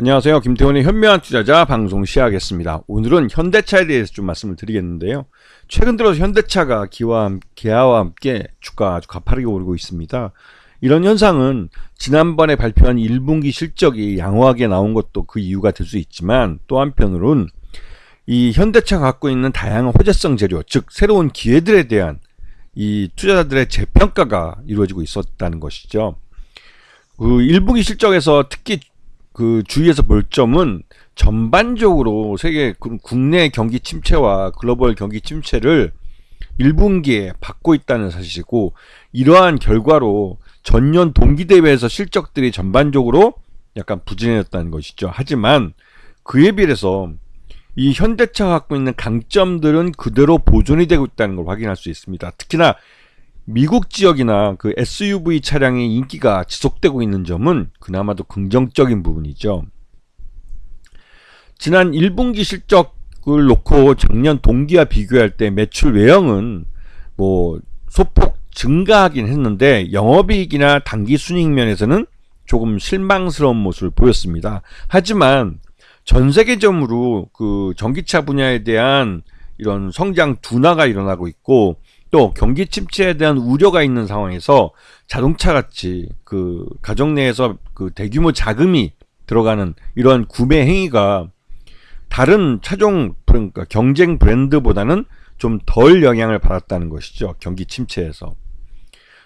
안녕하세요. 김태훈의 현명한 투자자 방송 시작하겠습니다. 오늘은 현대차에 대해서 좀 말씀을 드리겠는데요. 최근 들어서 현대차가 기아와 함께 주가가 아주 가파르게 오르고 있습니다. 이런 현상은 지난번에 발표한 1분기 실적이 양호하게 나온 것도 그 이유가 될 수 있지만, 또 한편으로는 이 현대차가 갖고 있는 다양한 호재성 재료, 즉 새로운 기회들에 대한 이 투자자들의 재평가가 이루어지고 있었다는 것이죠. 그 1분기 실적에서 특히 그 주의해서 볼 점은 전반적으로 세계 국내 경기 침체와 글로벌 경기 침체를 1분기에 받고 있다는 사실이고, 이러한 결과로 전년 동기 대비해서 실적들이 전반적으로 약간 부진했다는 것이죠. 하지만 그에 비해서 이 현대차가 갖고 있는 강점들은 그대로 보존이 되고 있다는 걸 확인할 수 있습니다. 특히나 미국 지역이나 그 SUV 차량의 인기가 지속되고 있는 점은 그나마도 긍정적인 부분이죠. 지난 1분기 실적을 놓고 작년 동기와 비교할 때 매출 외형은 소폭 증가하긴 했는데, 영업이익이나 당기 순이익 면에서는 조금 실망스러운 모습을 보였습니다. 하지만 전 세계적으로 그 전기차 분야에 대한 이런 성장 둔화가 일어나고 있고, 또 경기 침체에 대한 우려가 있는 상황에서 자동차 같이 그 가정 내에서 그 대규모 자금이 들어가는 이런 구매 행위가 다른 차종 그러니까 경쟁 브랜드보다는 좀 덜 영향을 받았다는 것이죠. 경기 침체에서.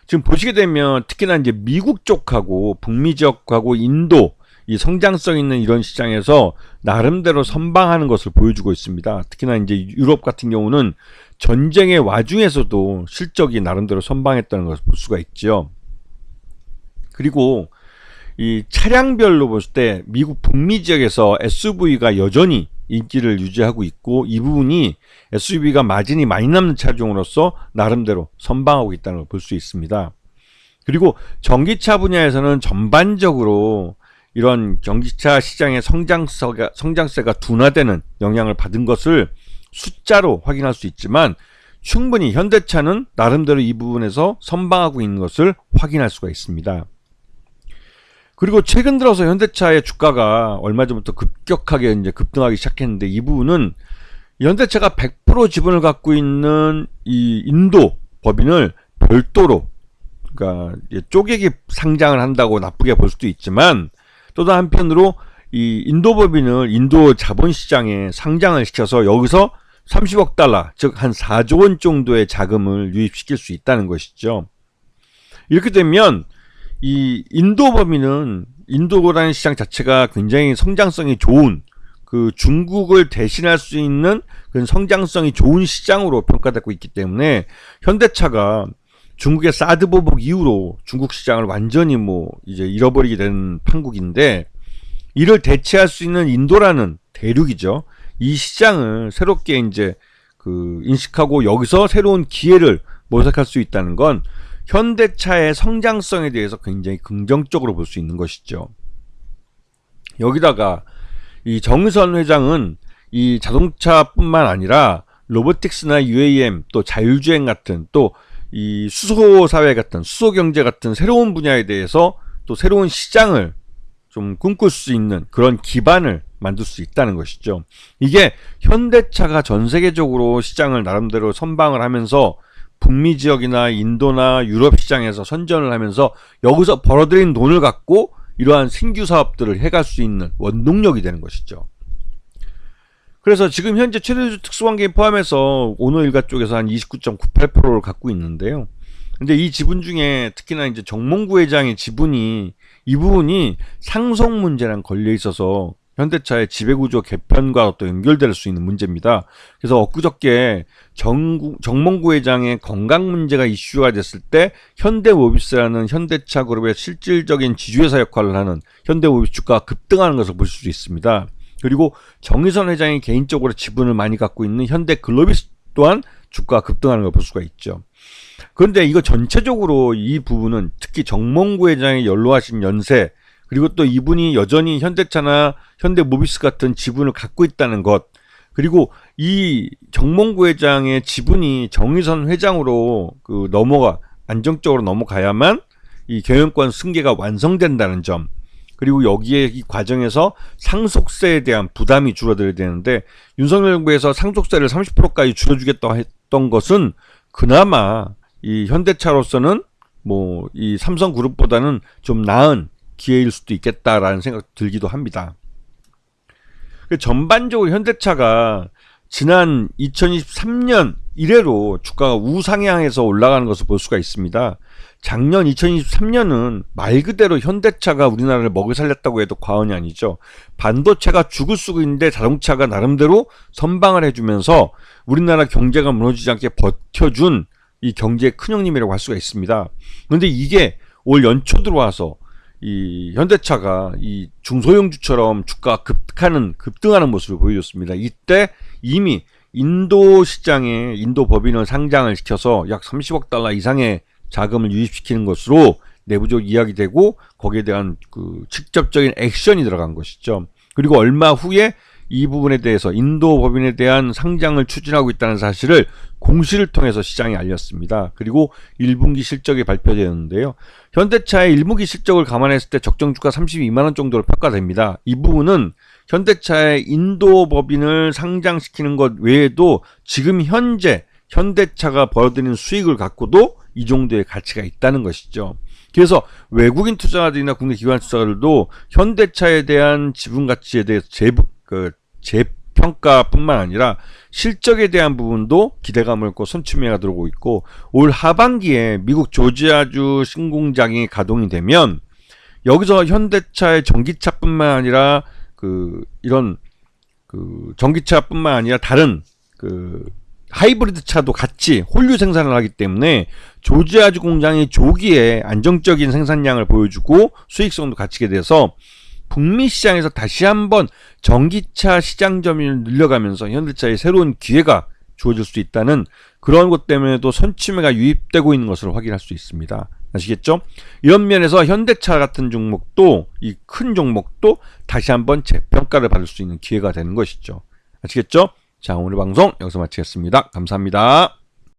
지금 보시게 되면 특히나 이제 미국 쪽하고 북미 지역하고 인도, 이 성장성 있는 이런 시장에서 나름대로 선방하는 것을 보여주고 있습니다. 특히나 이제 유럽 같은 경우는 전쟁의 와중에서도 실적이 나름대로 선방했다는 것을 볼 수가 있죠. 그리고 이 차량별로 볼 때 미국 북미 지역에서 SUV가 여전히 인기를 유지하고 있고, 이 부분이 SUV가 마진이 많이 남는 차종으로서 나름대로 선방하고 있다는 걸 볼 수 있습니다. 그리고 전기차 분야에서는 전반적으로 이런 전기차 시장의 성장세가 둔화되는 영향을 받은 것을 숫자로 확인할 수 있지만, 충분히 현대차는 나름대로 이 부분에서 선방하고 있는 것을 확인할 수가 있습니다. 그리고 최근 들어서 현대차의 주가가 얼마 전부터 급격하게 이제 급등하기 시작했는데, 이 부분은 현대차가 100% 지분을 갖고 있는 이 인도 법인을 별도로, 그러니까 쪼개기 상장을 한다고 나쁘게 볼 수도 있지만, 또 한편으로 이 인도 법인을 인도 자본시장에 상장을 시켜서 여기서 30억 달러, 즉 한 4조 원 정도의 자금을 유입시킬 수 있다는 것이죠. 이렇게 되면 이 인도 법인은 인도라는 시장 자체가 굉장히 성장성이 좋은, 그 중국을 대신할 수 있는 그런 성장성이 좋은 시장으로 평가되고 있기 때문에, 현대차가 중국의 사드 보복 이후로 중국 시장을 완전히 이제 잃어버리게 된 판국인데, 이를 대체할 수 있는 인도라는 대륙이죠. 이 시장을 새롭게 이제 그 인식하고 여기서 새로운 기회를 모색할 수 있다는 건 현대차의 성장성에 대해서 굉장히 긍정적으로 볼 수 있는 것이죠. 여기다가 이 정의선 회장은 이 자동차뿐만 아니라 로보틱스나 UAM, 또 자율주행 같은, 또 이 수소사회 같은, 수소경제 같은 새로운 분야에 대해서 또 새로운 시장을 좀 꿈꿀 수 있는 그런 기반을 만들 수 있다는 것이죠. 이게 현대차가 전 세계적으로 시장을 나름대로 선방을 하면서 북미 지역이나 인도나 유럽 시장에서 선전을 하면서 여기서 벌어들인 돈을 갖고 이러한 신규 사업들을 해갈 수 있는 원동력이 되는 것이죠. 그래서 지금 현재 최대주 특수관계인 포함해서 오너일가 쪽에서 한 29.98%를 갖고 있는데요. 근데 이 지분 중에 특히나 이제 정몽구 회장의 지분이, 이 부분이 상속 문제랑 걸려 있어서 현대차의 지배구조 개편과 또 연결될 수 있는 문제입니다. 그래서 엊그저께 정몽구 회장의 건강 문제가 이슈가 됐을 때 현대모비스라는 현대차 그룹의 실질적인 지주회사 역할을 하는 현대모비스 주가가 급등하는 것을 볼 수 있습니다. 그리고 정의선 회장이 개인적으로 지분을 많이 갖고 있는 현대글로비스 또한 주가가 급등하는 걸 볼 수가 있죠. 그런데 이거 전체적으로 이 부분은 특히 정몽구 회장의 연로하신 연세, 그리고 또 이분이 여전히 현대차나 현대모비스 같은 지분을 갖고 있다는 것, 그리고 이 정몽구 회장의 지분이 정의선 회장으로 안정적으로 넘어가야만 이 경영권 승계가 완성된다는 점, 그리고 여기에 이 과정에서 상속세에 대한 부담이 줄어들어야 되는데 윤석열 정부에서 상속세를 30%까지 줄여주겠다고 했던 것은 그나마 이 현대차로서는 뭐 이 삼성그룹보다는 좀 나은 기회일 수도 있겠다라는 생각 들기도 합니다. 전반적으로 현대차가 지난 2023년 이래로 주가가 우상향해서 올라가는 것을 볼 수가 있습니다. 작년 2023년은 말 그대로 현대차가 우리나라를 먹여 살렸다고 해도 과언이 아니죠. 반도체가 죽을 수가 있는데 자동차가 나름대로 선방을 해주면서 우리나라 경제가 무너지지 않게 버텨준 이 경제의 큰형님이라고 할 수가 있습니다. 그런데 이게 올 연초 들어와서 이 현대차가 이 중소형주처럼 주가가 급등하는 모습을 보여줬습니다. 이때 이미 인도 시장에 인도 법인을 상장을 시켜서 약 30억 달러 이상의 자금을 유입시키는 것으로 내부적으로 이야기되고 거기에 대한 그 직접적인 액션이 들어간 것이죠. 그리고 얼마 후에 이 부분에 대해서 인도 법인에 대한 상장을 추진하고 있다는 사실을 공시를 통해서 시장에 알렸습니다. 그리고 1분기 실적이 발표되었는데요. 현대차의 1분기 실적을 감안했을 때 적정주가 32만원 정도로 평가됩니다. 이 부분은 현대차의 인도 법인을 상장시키는 것 외에도 지금 현재 현대차가 벌어들이는 수익을 갖고도 이 정도의 가치가 있다는 것이죠. 그래서 외국인 투자자들이나 국내 기관 투자자들도 현대차에 대한 지분 가치에 대해서 재평가뿐만 아니라 실적에 대한 부분도 기대감을 갖고 선취매가 들어오고 있고, 올 하반기에 미국 조지아주 신공장이 가동이 되면 여기서 현대차의 전기차뿐만 아니라 전기차뿐만 아니라 다른 하이브리드 차도 같이 홀류 생산을 하기 때문에 조지아주 공장이 조기에 안정적인 생산량을 보여주고 수익성도 갖추게 돼서 북미 시장에서 다시 한번 전기차 시장 점유율을 늘려가면서 현대차의 새로운 기회가 주어질 수 있다는 그런 것 때문에도 선취매가 유입되고 있는 것을 확인할 수 있습니다. 아시겠죠? 이런 면에서 현대차 같은 종목도, 이 큰 종목도 다시 한번 재평가를 받을 수 있는 기회가 되는 것이죠. 아시겠죠? 자, 오늘 방송 여기서 마치겠습니다. 감사합니다.